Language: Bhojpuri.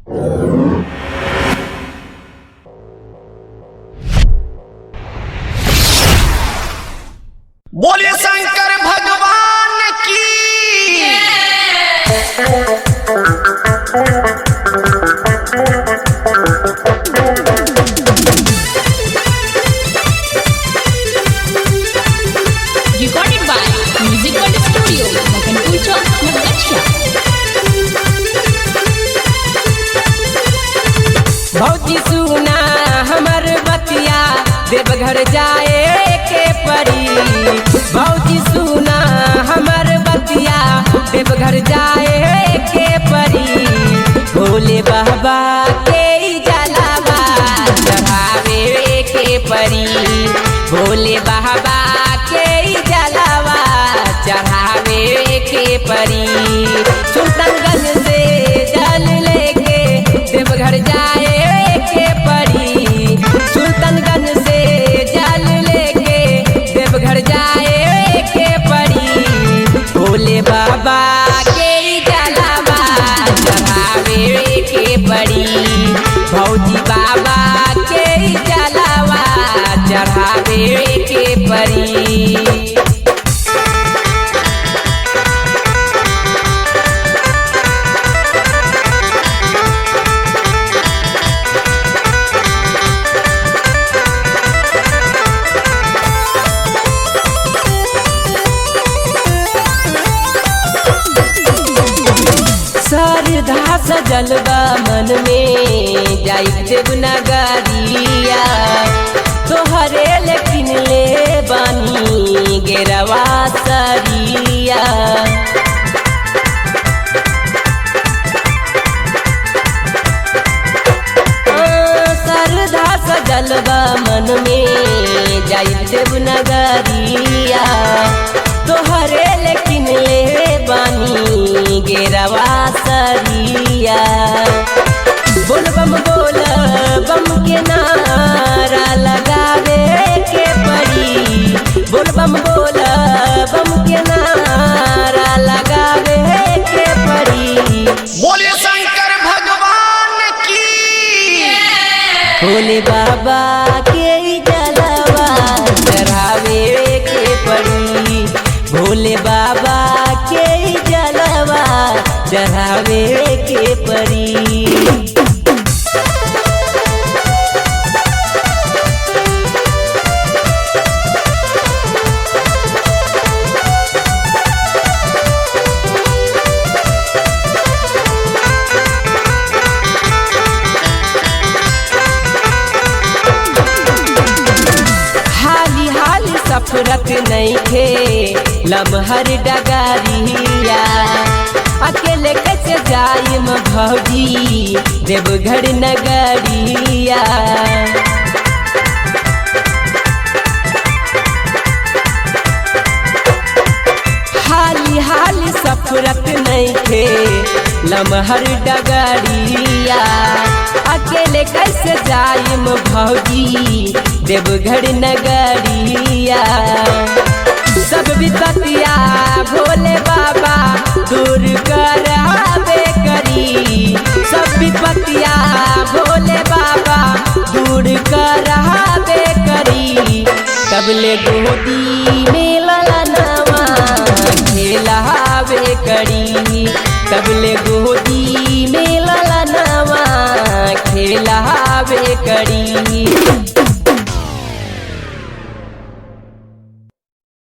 बोलिए शंकर भगवान की। Recorded by Music World Studio, Makanpur Chowk, Navgatia। भौजी सुना हमर बतिया देवघर जाए के पड़ी। भौजी सुना हमर बतिया देवघर जाए के पड़ी। भोले बाबा के जलावा चढ़ावे के पड़ी। भोले बाबा के जलावा चढ़ावे के पड़ी। सुल्तानगंज से जल लेके देवघर जाए के पड़ी। सुल्तानगंज से जल लेके देवघर जाए के पड़ी। भोले बाबा के जलावा चढ़ावे के पड़ी। भौजी बाबा के जलावा चढ़ावे के पड़ी। श्रद्धा सजल बा मन में जाई देवनगरिया। तोहरे लेकिन ले बानी गेरवा सरिया। श्रद्धा सजल बा मन में जाई देवनगरिया। तोहरे लेकिन ले बानी गेरवा सरिया। बोल बम के नारा लगावे के पड़ी। बोल बम के नारा लगावे के पड़ी। बोलिए शंकर भगवान की। भोले बाबा के जलावा चढ़ावे के पड़ी। भोले बाबा के जलावा चढ़ावे के पड़ी। हाली हाली सफरत नहीं थे लमहर डगरिया। अकेले कैसे जाइम भौजी देवघर नगरिया। हाली हाली सफरत नहीं थे लमहर डगरिया। अकेले कैसे जाइम भौजी देवघर नगरिया। सब विपत्तिया भोले बाबा दूर करावे करी। सब विपत्तिया भोले बाबा दूर करावे करी। कबले गोदी में ललनवा खेलावे करी। कबले गोदी में ललनवा खेलावे करी।